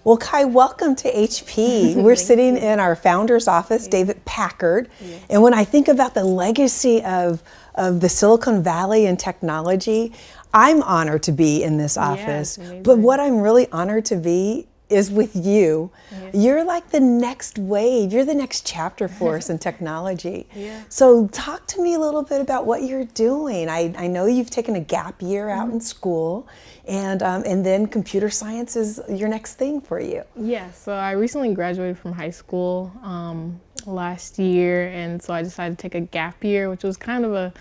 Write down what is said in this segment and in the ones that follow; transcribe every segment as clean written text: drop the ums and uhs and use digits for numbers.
Well, Kai, welcome to HP. We're sitting in our founder's office, David Packard. And when I think about the legacy of the Silicon Valley and technology, I'm honored to be in this office. But what I'm really honored to be is with you. You're like the next wave. You're the next chapter for us in technology. So talk to me a little bit about what you're doing. I know you've taken a gap year out in school, and then computer science is your next thing for you. Yeah, so I recently graduated from high school last year, and so I decided to take a gap year, which was kind of a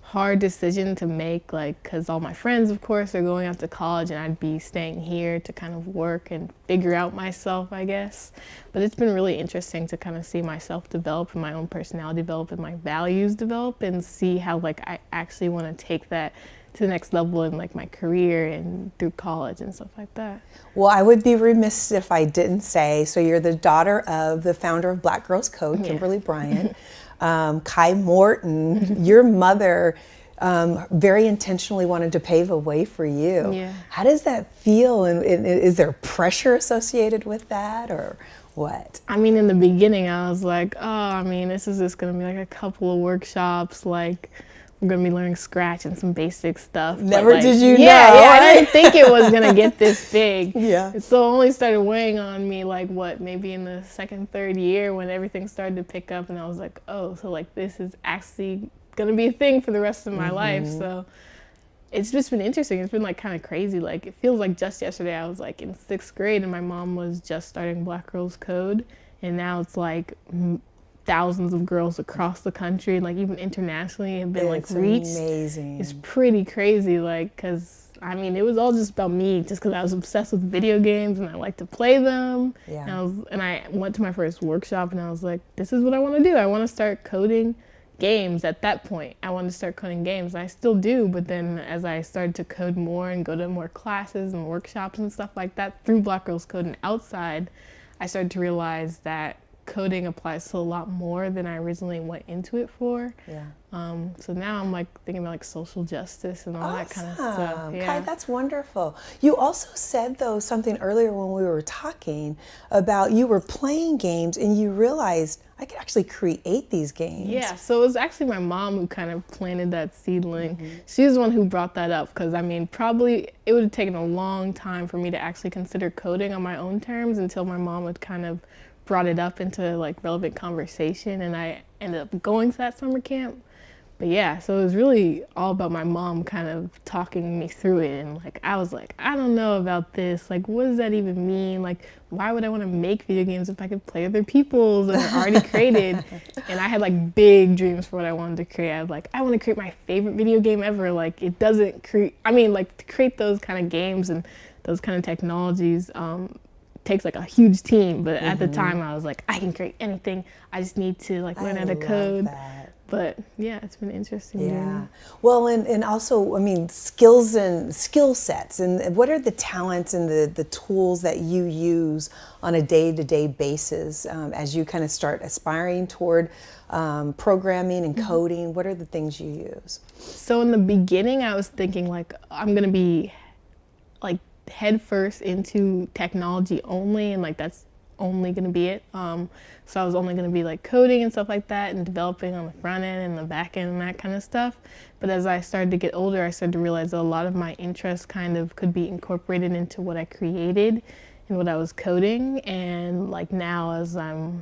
hard decision to make, like, because all my friends, of course, are going out to college and I'd be staying here to kind of work and figure out myself, I guess. But it's been really interesting to kind of see myself develop and my own personality develop and my values develop and see how, like, I actually want to take that to the next level in, like, my career and through college and stuff like that. Well, I would be remiss if I didn't say, so you're the daughter of the founder of Black Girls Code, Kimberly Bryant. Kai Morton, your mother very intentionally wanted to pave a way for you. How does that feel, and is there pressure associated with that, or what? I mean, in the beginning, I was like, oh, I mean, this is just going to be like a couple of workshops, like, I'm going to be learning Scratch and some basic stuff. Never like, did you know, I right? didn't think it was going to get this big. So it only started weighing on me, like, maybe in the second, third year when everything started to pick up, and I was like, oh, so, like, this is actually going to be a thing for the rest of my life. So it's just been interesting. It's been, like, kind of crazy. Like, it feels like just yesterday I was, like, in 6th grade, and my mom was just starting Black Girls Code, and now it's, like, thousands of girls across the country, like even internationally, have been like reached. It's amazing. It's pretty crazy, like, because I mean, it was all just about me, just because I was obsessed with video games and I like to play them. And I went to my first workshop and I was like, this is what I want to do. I want to start coding games. At that point, I wanted to start coding games. I still do, but then as I started to code more and go to more classes and workshops and stuff like that through Black Girls Code and outside, I started to realize that coding applies to a lot more than I originally went into it for. So now I'm like thinking about like social justice and all that kind of stuff. Kai, that's wonderful. You also said though something earlier when we were talking about you were playing games and you realized I could actually create these games. Yeah, so it was actually my mom who kind of planted that seedling. She was the one who brought that up because I mean probably it would have taken a long time for me to actually consider coding on my own terms until my mom would kind of brought it up into like relevant conversation, and I ended up going to that summer camp. But yeah, so it was really all about my mom kind of talking me through it, and like I was like, I don't know about this, like what does that even mean, like why would I want to make video games if I could play other people's that are already created? And I had like big dreams for what I wanted to create. I was like, I want to create my favorite video game ever. Like it doesn't create, I mean like to create those kind of games and those kind of technologies takes like a huge team, but at the time I was like, I can create anything. I just need to like learn how to code. But yeah, it's been interesting. Well, and also, I mean, skills and skill sets, and what are the talents and the tools that you use on a day-to-day basis as you kind of start aspiring toward programming and coding? What are the things you use? So in the beginning, I was thinking like, I'm gonna be like head first into technology only, and like that's only going to be it. So I was only going to be like coding and stuff like that and developing on the front end and the back end and that kind of stuff. But as I started to get older, I started to realize that a lot of my interests kind of could be incorporated into what I created and what I was coding. And like now, as I'm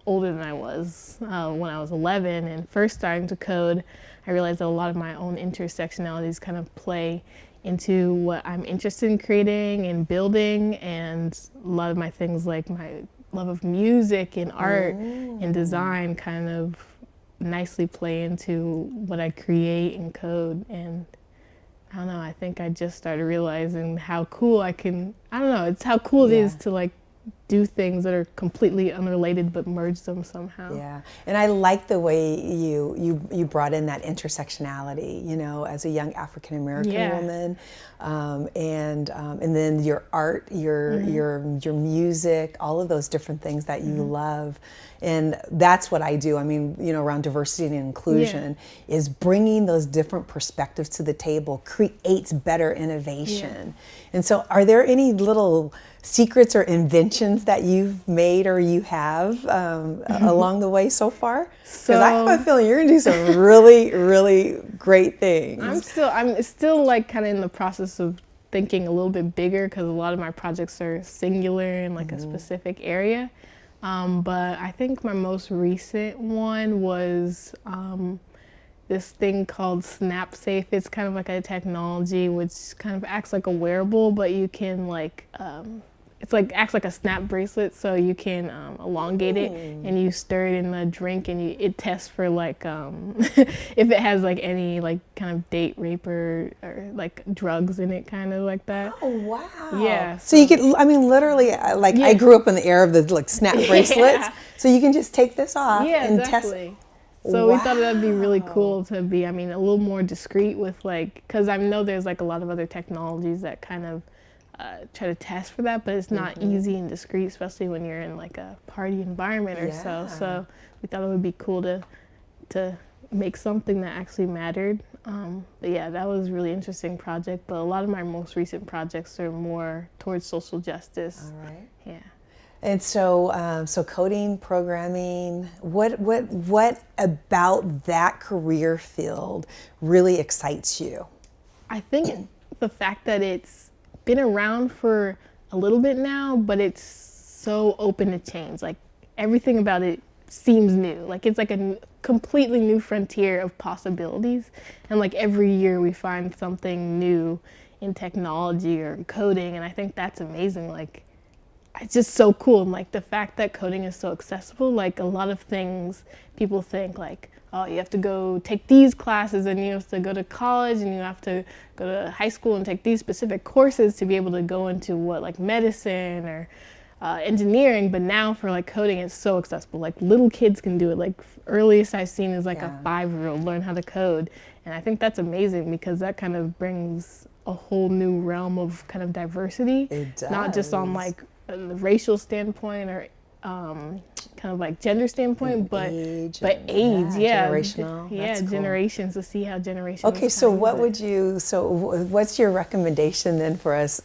older than I was when I was 11 and first starting to code, I realized that a lot of my own intersectionalities kind of play into what I'm interested in creating and building, and a lot of my things like my love of music and art and design kind of nicely play into what I create and code. And I don't know, I think I just started realizing how cool I can, I don't know, it's how cool it is to like do things that are completely unrelated but merge them somehow. Yeah, and I like the way you brought in that intersectionality, you know, as a young African American woman, and then your art, your music, all of those different things that you love, and that's what I do. I mean, you know, around diversity and inclusion is bringing those different perspectives to the table creates better innovation. And so, are there any little secrets or inventions that you've made or you have along the way so far? Because I have a feeling you're gonna do some really, really great things. I'm still like kind of in the process of thinking a little bit bigger, because a lot of my projects are singular in like a specific area. But I think my most recent one was this thing called SnapSafe. It's kind of like a technology which kind of acts like a wearable, but you can like acts like a snap bracelet, so you can elongate it and you stir it in a drink, and it tests for like if it has like any like kind of date rape or like drugs in it, kind of like that. Oh wow! Yeah. So you could, I mean, literally, like I grew up in the era of the like snap bracelets, so you can just take this off and test. So we thought that'd be really cool to be, I mean, a little more discreet with like, because I know there's like a lot of other technologies that kind of try to test for that, but it's not easy and discreet, especially when you're in like a party environment or so. So we thought it would be cool to make something that actually mattered. But yeah, that was a really interesting project. But a lot of my most recent projects are more towards social justice. All right. Yeah. And so, so coding, programming, what about that career field really excites you? I think the fact that it's been around for a little bit now, but it's so open to change. Like everything about it seems new. Like it's like a completely new frontier of possibilities. And like every year we find something new in technology or coding, and I think that's amazing. Like it's just so cool. And like the fact that coding is so accessible, like a lot of things people think like, oh, you have to go take these classes and you have to go to college and you have to go to high school and take these specific courses to be able to go into what, like medicine or engineering. But now for like coding, it's so accessible. Like little kids can do it. Like earliest I've seen is like a 5-year-old learn how to code. And I think that's amazing, because that kind of brings a whole new realm of kind of diversity. It does. Not just on like a racial standpoint or kind of like gender standpoint, but age, generational. Yeah, cool. Generations, to see how generations. Okay, so what's your recommendation then for us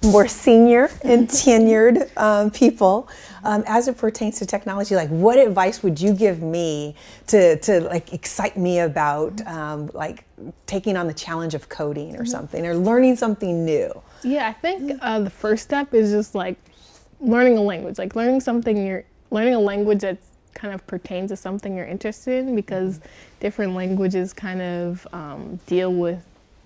more senior and tenured people as it pertains to technology? Like, what advice would you give me to like excite me about like taking on the challenge of coding or something, or learning something new? Yeah, I think the first step is just like learning a language, like learning a language that kind of pertains to something you're interested in, because different languages kind of deal with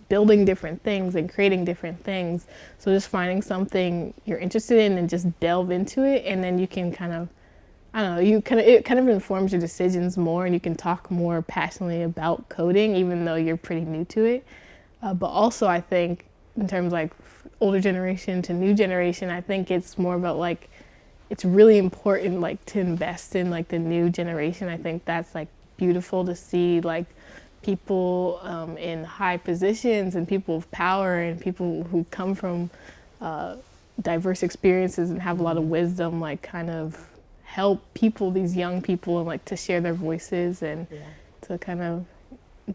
building different things and creating different things. So just finding something you're interested in and just delve into it, and then you can kind of, I don't know, it kind of informs your decisions more, and you can talk more passionately about coding even though you're pretty new to it. But also I think in terms of like older generation to new generation, I think it's more about like, it's really important like to invest in like the new generation. I think that's like beautiful to see, like people in high positions and people of power and people who come from diverse experiences and have a lot of wisdom, like kind of help people, these young people, and like to share their voices and to kind of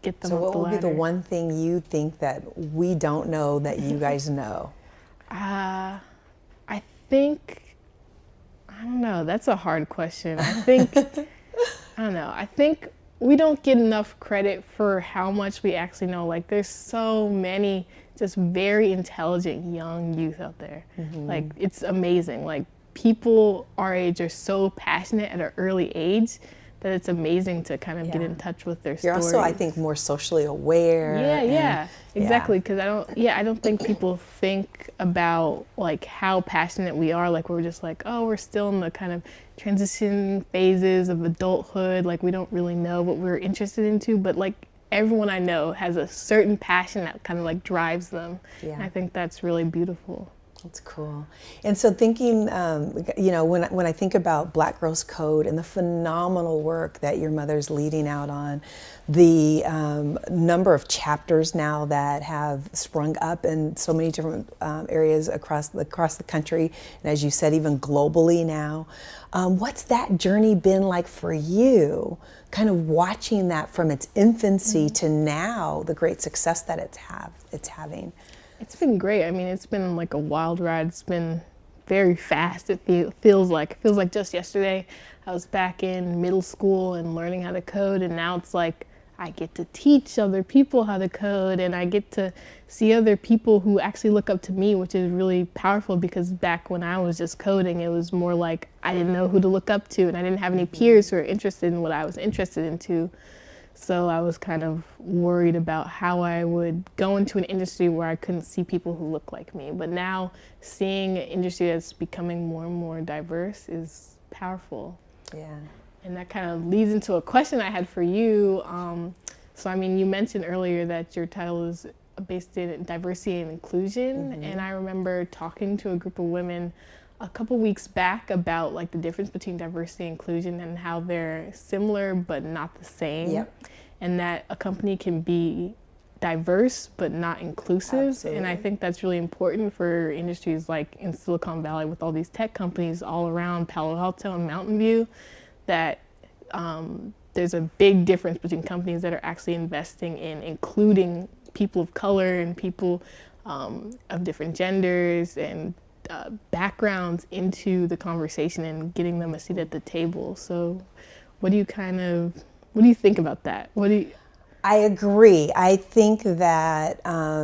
get them up the ladder. So what would be the one thing you think that we don't know that you guys know? I think, I don't know, that's a hard question. I think, I don't know, I think we don't get enough credit for how much we actually know. Like there's so many just very intelligent young youth out there. Like it's amazing. Like people our age are so passionate at an early age that it's amazing to kind of get in touch with their You're stories. also, I think, more socially aware. Exactly. Because I don't think people think about like how passionate we are. Like we're just like, oh, we're still in the kind of transition phases of adulthood. Like we don't really know what we're interested into, but like everyone I know has a certain passion that kind of like drives them. And I think that's really beautiful. That's cool. And so thinking, when I think about Black Girls Code and the phenomenal work that your mother's leading out on, the number of chapters now that have sprung up in so many different areas across the country, and as you said, even globally now, what's that journey been like for you? Kind of watching that from its infancy to now, the great success that it's having. It's been great. I mean, it's been like a wild ride. It's been very fast. It feels like just yesterday I was back in middle school and learning how to code, and now it's like I get to teach other people how to code, and I get to see other people who actually look up to me, which is really powerful, because back when I was just coding, it was more like I didn't know who to look up to, and I didn't have any peers who were interested in what I was interested in too. So I was kind of worried about how I would go into an industry where I couldn't see people who look like me. But now seeing an industry that's becoming more and more diverse is powerful. Yeah. And that kind of leads into a question I had for you. So I mean, you mentioned earlier that your title is based in diversity and inclusion. And I remember talking to a group of women a couple weeks back about like the difference between diversity and inclusion and how they're similar but not the same. Yep. And that a company can be diverse but not inclusive. Absolutely. And I think that's really important for industries like in Silicon Valley with all these tech companies all around Palo Alto and Mountain View, that there's a big difference between companies that are actually investing in including people of color and people of different genders and backgrounds into the conversation and getting them a seat at the table. So what do you think about that? I agree. I think that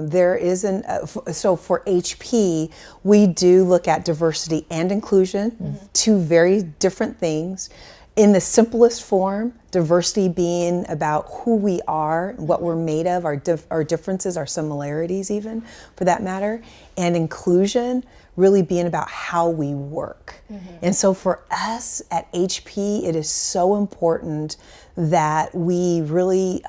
there isn't, so for HP, we do look at diversity and inclusion, two very different things. In the simplest form, diversity being about who we are, what we're made of, our differences, our similarities even, for that matter, and inclusion really being about how we work. And so for us at HP, it is so important that we really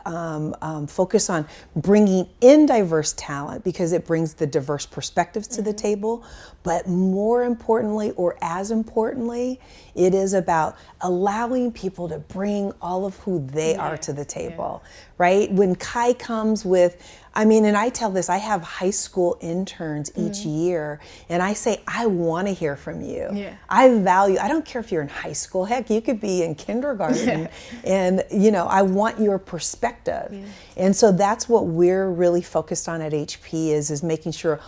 focus on bringing in diverse talent, because it brings the diverse perspectives to the table. But more importantly, or as importantly, it is about allowing people to bring all of who they are to the table, right? When Kai comes with, and I tell this, I have high school interns each year, and I say, I want to hear from you. Yeah. I don't care if you're in high school, heck, you could be in kindergarten, and I want your perspective. And so that's what we're really focused on at HP is making sure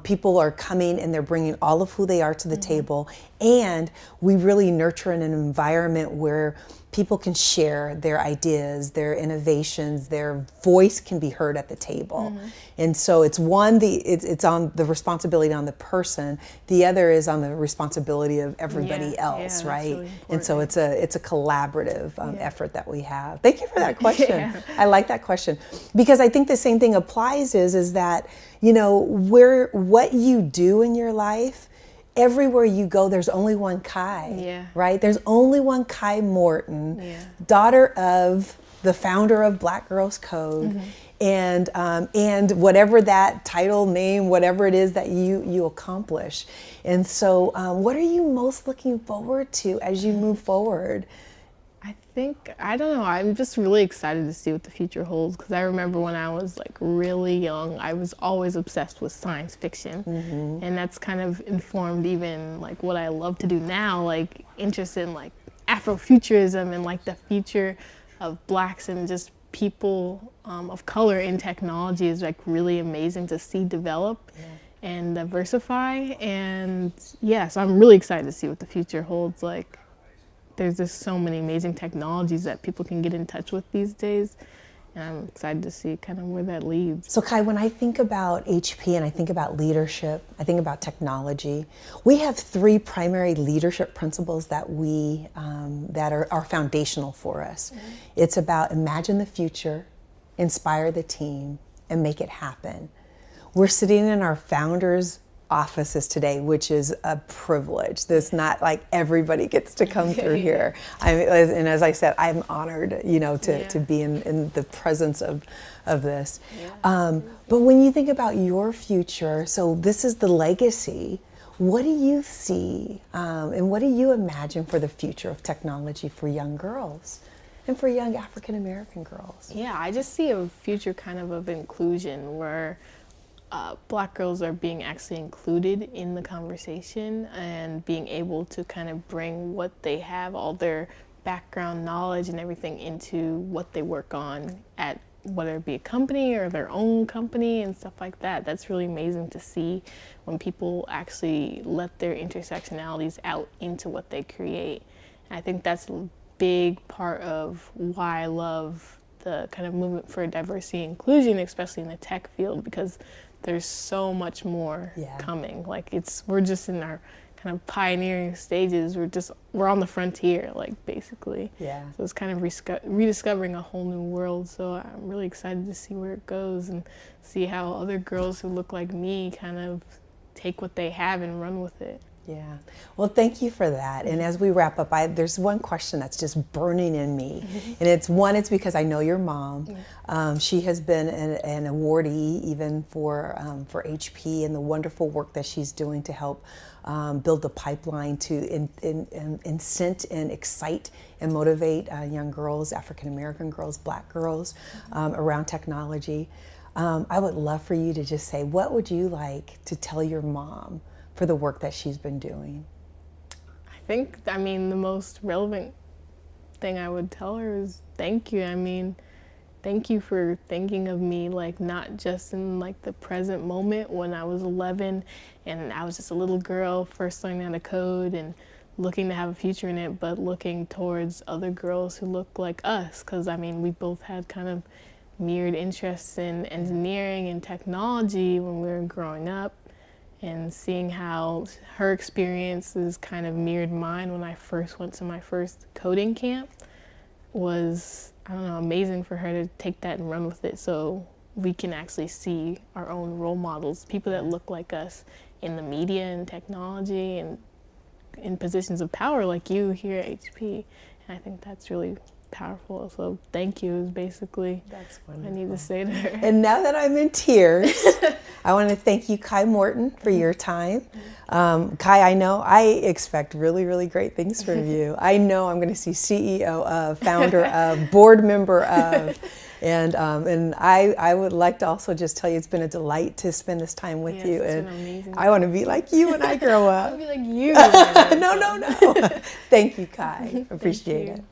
people are coming and they're bringing all of who they are to the table, and we really nurture in an environment where people can share their ideas, their innovations, their voice can be heard at the table. And so it's it's on the responsibility on the person, the other is on the responsibility of everybody else, right? Really, and so it's a collaborative effort that we have. Thank you for that question. I like that question, because I think the same thing applies is that, what you do in your life, everywhere you go, there's only one Kai, right? There's only one Kai Morton, daughter of the founder of Black Girls Code, and whatever that title, name, whatever it is that you accomplish. And so what are you most looking forward to as you move forward? I don't know, I'm just really excited to see what the future holds, because I remember when I was like really young, I was always obsessed with science fiction, and that's kind of informed even like what I love to do now, like interest in like Afrofuturism and like the future of Blacks and just people of color in technology is like really amazing to see develop and diversify. And so I'm really excited to see what the future holds. Like, there's just so many amazing technologies that people can get in touch with these days. And I'm excited to see kind of where that leads. So Kai, when I think about HP and I think about leadership, I think about technology, we have three primary leadership principles that that are foundational for us. It's about imagine the future, inspire the team, and make it happen. We're sitting in our founders offices today, which is a privilege. There's not like everybody gets to come through here. And as I said, I'm honored, to be in the presence of this. But when you think about your future, so this is the legacy. What do you see and what do you imagine for the future of technology for young girls and for young African American girls? Yeah, I just see a future kind of inclusion where Black girls are being actually included in the conversation and being able to kind of bring what they have, all their background knowledge and everything into what they work on at whether it be a company or their own company and stuff like that. That's really amazing to see when people actually let their intersectionalities out into what they create. And I think that's a big part of why I love the kind of movement for diversity and inclusion, especially in the tech field, because there's so much more coming. Like we're just in our kind of pioneering stages. We're on the frontier, like basically. Yeah. So it's kind of rediscovering a whole new world. So I'm really excited to see where it goes and see how other girls who look like me kind of take what they have and run with it. Yeah. Well, thank you for that. And as we wrap up, there's one question that's just burning in me. And it's because I know your mom. She has been an awardee even for HP and the wonderful work that she's doing to help build the pipeline to incent and excite and motivate young girls, African American girls, Black girls around technology. I would love for you to just say, what would you like to tell your mom for the work that she's been doing? I mean, the most relevant thing I would tell her is thank you. I mean, thank you for thinking of me, like not just in like the present moment when I was 11 and I was just a little girl first learning how to code and looking to have a future in it, but looking towards other girls who look like us. Because I mean, we both had kind of mirrored interests in engineering and technology when we were growing up. And seeing how her experiences kind of mirrored mine when I first went to my first coding camp was, I don't know, amazing for her to take that and run with it so we can actually see our own role models, people that look like us in the media and technology and in positions of power like you here at HP. And I think that's really powerful. So thank you is basically what I need to say to her. And now that I'm in tears, I want to thank you, Kai Morton, for your time. Kai, I know I expect really, really great things from you. I know I'm going to see CEO of, founder of, board member of, and I would like to also just tell you it's been a delight to spend this time with you. It's and been amazing. I want to be like you when I grow up. I want to be like you. No. Thank you, Kai. Appreciate it.